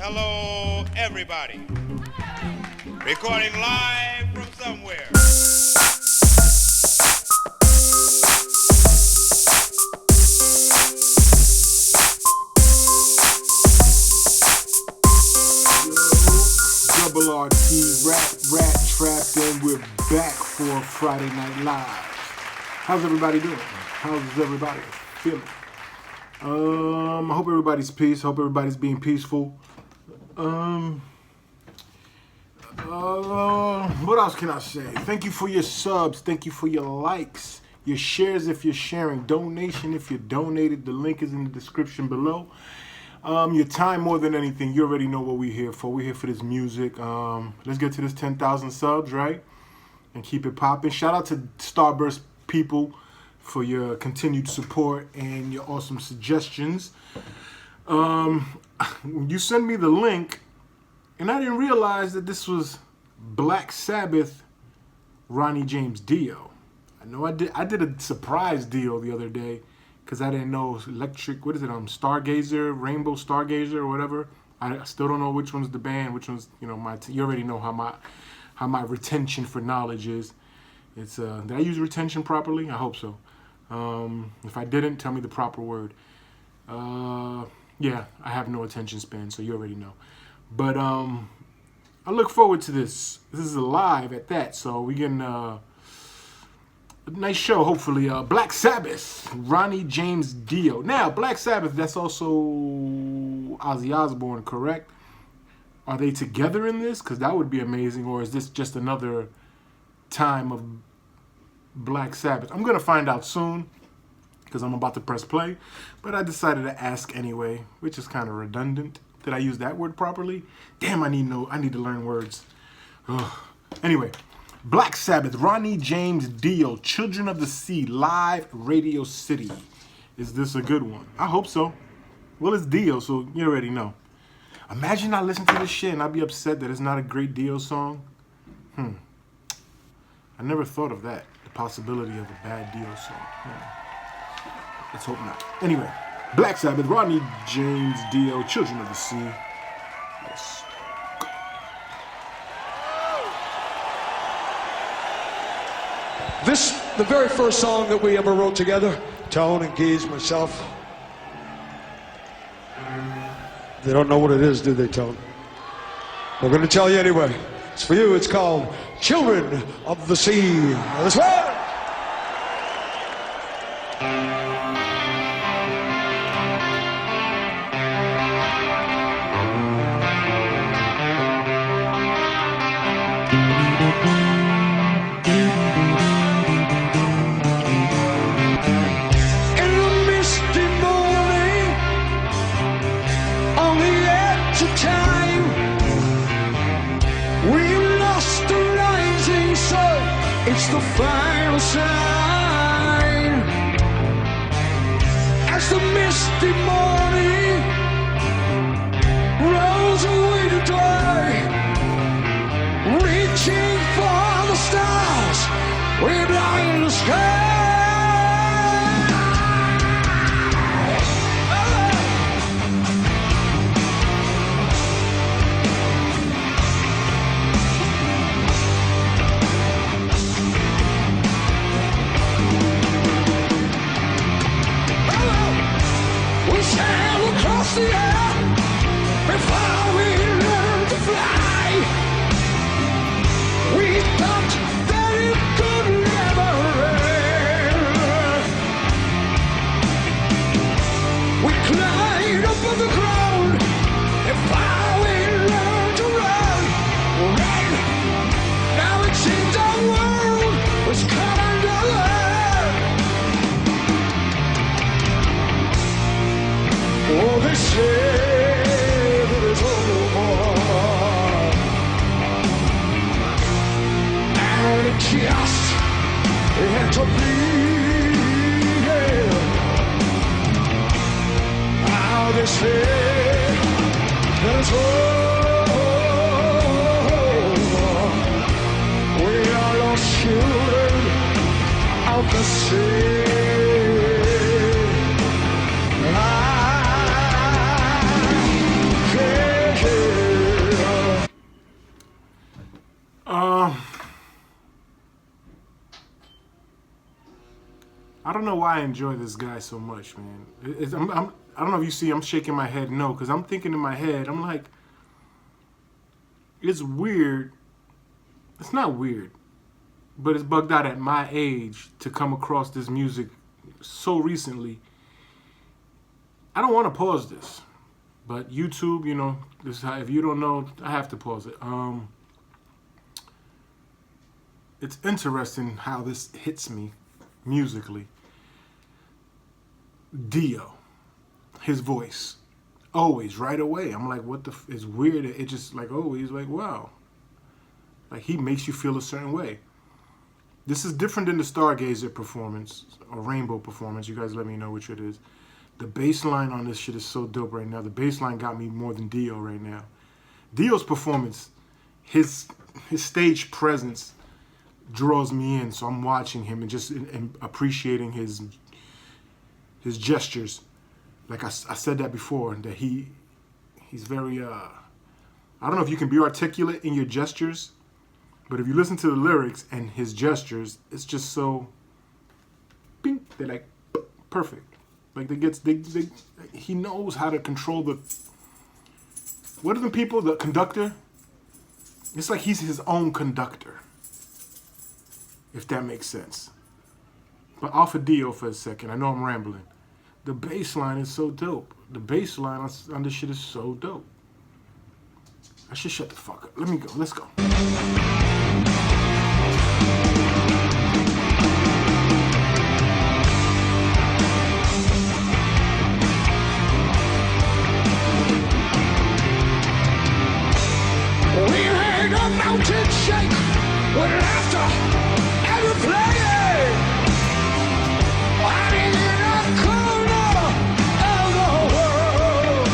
Hello, everybody. Recording live from somewhere. Double RT, Rat Trapped, and we're back for Friday Night Live. How's everybody doing? How's everybody feeling? I hope everybody's peace. Hope everybody's being peaceful. What else can I say? Thank you for your subs. Thank you for your likes, your shares if you're sharing, donation if you donated. The link is in the description below. Your time more than anything. You already know what we're here for. We're here for this music. Let's get to this 10,000 subs, right? And keep it popping. Shout out to Starburst people for your continued support and your awesome suggestions. You sent me the link, and I didn't realize that this was Black Sabbath-Ronnie James Dio. I know I did a surprise deal the other day because I didn't know Stargazer, Rainbow Stargazer, or whatever. I still don't know which one's the band, which one's you already know how my retention for knowledge is. It's did I use retention properly? I hope so. If I didn't, tell me the proper word. Yeah, I have no attention span, so you already know. But I look forward to this. This is a live at that, so we getting a nice show, hopefully. Black Sabbath, Ronnie James Dio. Now, Black Sabbath, that's also Ozzy Osbourne, correct? Are they together in this? Because that would be amazing. Or is this just another time of Black Sabbath? I'm going to find out soon because I'm about to press play. But I decided to ask anyway, which is kind of redundant. Did I use that word properly? Damn, I need to learn words. Ugh. Anyway, Black Sabbath, Ronnie James Dio, Children of the Sea, live Radio City. Is this a good one? I hope so. Well, it's Dio, so you already know. Imagine I listen to this shit and I'd be upset that it's not a great Dio song. I never thought of that, the possibility of a bad Dio song. Let's hope not. Anyway, Black Sabbath, Ronnie James Dio, Children of the Sea. Let's go. This, the very first song that we ever wrote together, Tone and Geese, myself. They don't know what it is, do they, Tone? We're going to tell you anyway. It's for you. It's called Children of the Sea. Now, this way. It's the final sign. As the misty morning rolls away to die, reaching for the stars, we're blind the sky. Across the air before we learn to fly. We thought that it could never end. We climbed up on the ground before we learned to run. Right now it seems our world was coming together. Oh, they say that it's over, and it just had to be. Now they say that it's over. We are lost children of the sea. I don't know why I enjoy this guy so much, man. I don't know if you see I'm shaking my head no, because I'm thinking in my head, I'm like, it's weird. It's not weird, but it's bugged out at my age to come across this music so recently. I don't want to pause this, but YouTube, you know, this is how, if you don't know, I have to pause it. It's interesting how this hits me musically. Dio, his voice, always right away. I'm like, what the? It's weird. It just like always like wow. Like he makes you feel a certain way. This is different than the Stargazer performance or Rainbow performance. You guys let me know which it is. The bass line on this shit is so dope right now. The bass line got me more than Dio right now. Dio's performance, his stage presence draws me in. So I'm watching him and just appreciating his gestures. Like I said that before, that he's very, I don't know if you can be articulate in your gestures, but if you listen to the lyrics and his gestures, it's just so, bing, they're like, perfect. Like he knows how to control the, what are the people, the conductor? It's like he's his own conductor, if that makes sense. But off of Dio for a second, I know I'm rambling. The bass line is so dope. The bass line on this shit is so dope. I should shut the fuck up. Let me go. Let's go. We heard a mountain shake with laughter ever playing. Hiding in a corner of the world.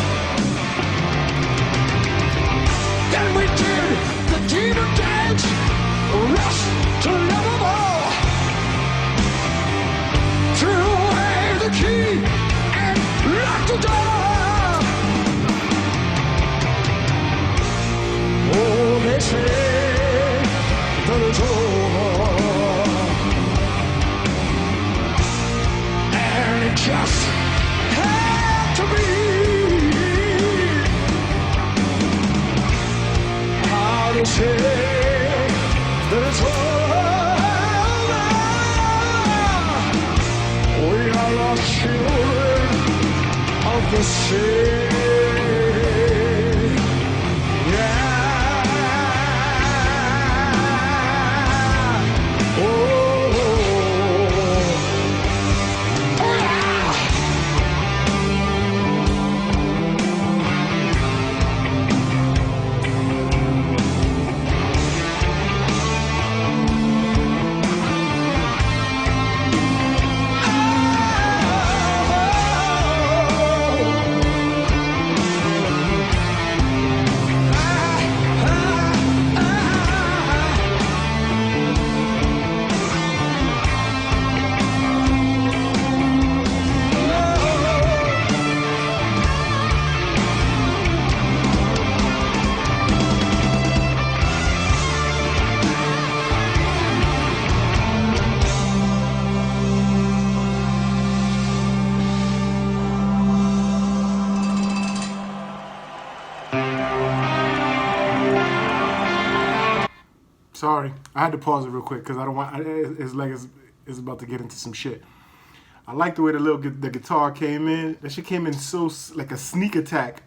Then we did the demon dance, rush to love them all. Threw away the key and locked the door. Oh, they say that it's over, and it just had to be. How to say that it's over? We are lost children of the sea. Sorry, I had to pause it real quick because I don't want. It's like it's about to get into some shit. I like the way the guitar came in. That shit came in so like a sneak attack,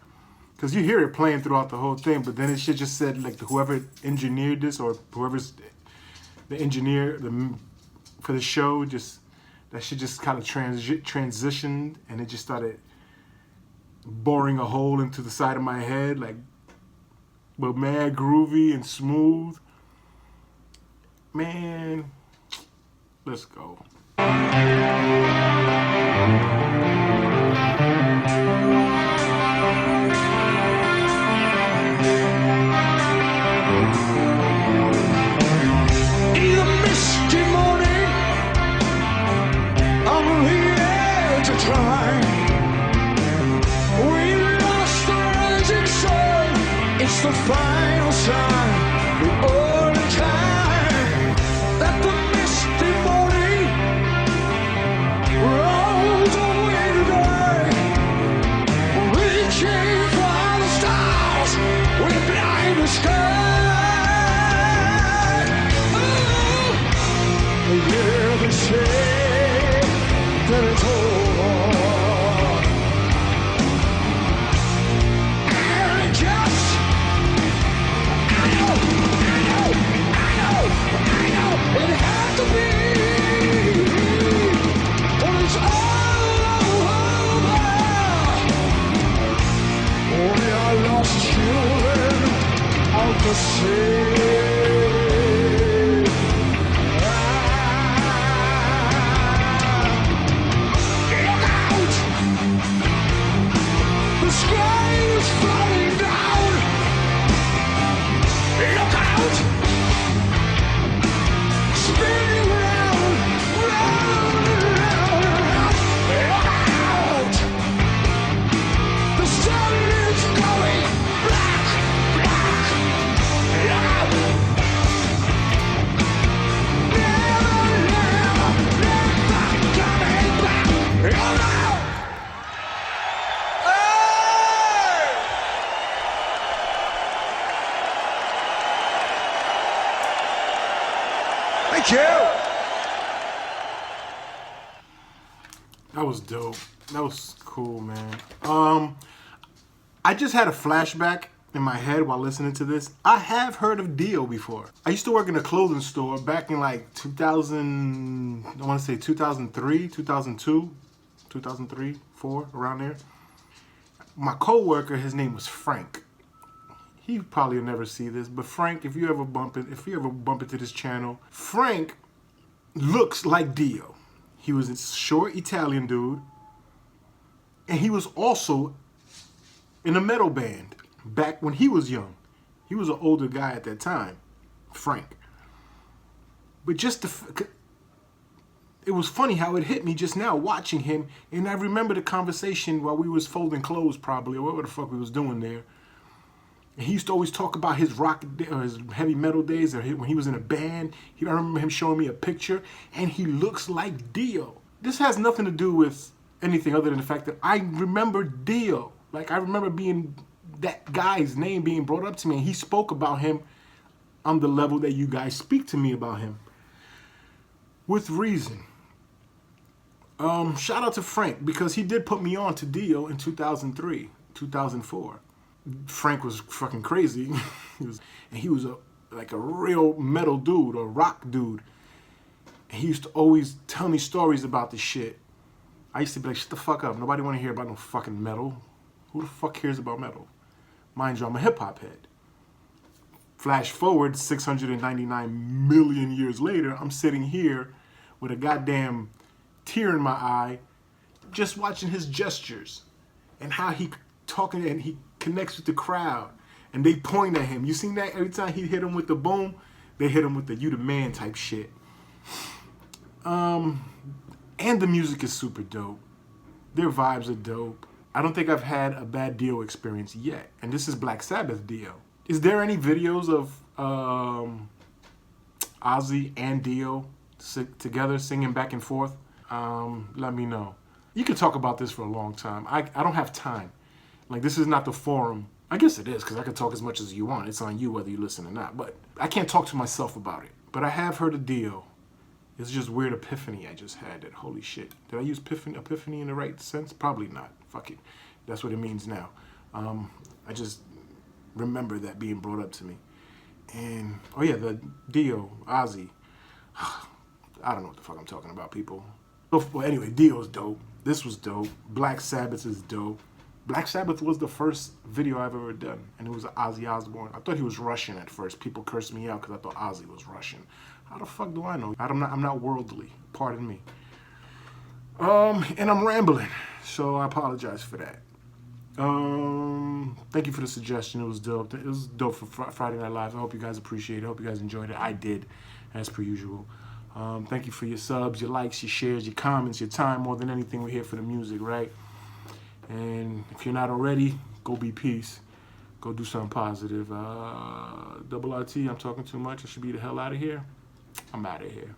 because you hear it playing throughout the whole thing. But then it shit just said like whoever engineered this or whoever's the engineer for the show, just that shit just kind of transitioned and it just started boring a hole into the side of my head, like, but mad groovy and smooth. Man, let's go. In the misty morning, I'm here to try. We lost the rising sun. It's the final sign. The only time that the misty morning the sea. Look out! The sky is falling down. Look out! Spinning round, round, round, round. Look out! The sun is going black, black. Look out! Never, never, never coming back. Look out! Thank you. That was dope. That was cool, man. I just had a flashback in my head while listening to this. I have heard of Dio before. I used to work in a clothing store back in like 2000, I want to say 2003, 2002, 2003, 4, around there. My co-worker, his name was Frank. He probably will never see this, but Frank, if you ever bump into this channel, Frank looks like Dio. He was a short Italian dude, and he was also in a metal band back when he was young. He was an older guy at that time, Frank. But just it was funny how it hit me just now watching him, and I remember the conversation while we was folding clothes probably, or whatever the fuck we was doing there. And he used to always talk about his rock or his heavy metal days, or when he was in a band. I remember him showing me a picture, and he looks like Dio. This has nothing to do with anything other than the fact that I remember Dio. Like, I remember being that guy's name being brought up to me, and he spoke about him on the level that you guys speak to me about him. With reason. Shout out to Frank, because he did put me on to Dio in 2003, 2004. Frank was fucking crazy. he was like a real metal dude, or rock dude. And he used to always tell me stories about this shit. I used to be like, shut the fuck up. Nobody want to hear about no fucking metal. Who the fuck cares about metal? Mind you, I'm a hip-hop head. Flash forward 699 million years later, I'm sitting here with a goddamn tear in my eye, just watching his gestures and how he talking, and he connects with the crowd, and they point at him. You seen that? Every time he hit him with the boom, they hit him with the "you the man" type shit. And the music is super dope. Their vibes are dope. I don't think I've had a bad Dio experience yet, and this is Black Sabbath Dio. Is there any videos of Ozzy and Dio together singing back and forth? Let me know. You could talk about this for a long time. I don't have time. Like, this is not the forum. I guess it is, because I can talk as much as you want. It's on you whether you listen or not. But I can't talk to myself about it. But I have heard of Dio. It's just weird epiphany I just had that, holy shit. Did I use epiphany in the right sense? Probably not. Fuck it. That's what it means now. I just remember that being brought up to me. And, oh yeah, the Dio, Ozzy. I don't know what the fuck I'm talking about, people. Well, anyway, Dio's dope. This was dope. Black Sabbath is dope. Black Sabbath was the first video I've ever done, and it was Ozzy Osbourne. I thought he was Russian at first. People cursed me out because I thought Ozzy was Russian. How the fuck do I know? I'm not worldly. Pardon me. And I'm rambling, so I apologize for that. Thank you for the suggestion. It was dope. It was dope for Friday Night Live. I hope you guys appreciate it. I hope you guys enjoyed it. I did, as per usual. Thank you for your subs, your likes, your shares, your comments, your time. More than anything, we're here for the music, right? And if you're not already, go be peace. Go do something positive. Double RT, I'm talking too much. I should be the hell out of here. I'm out of here.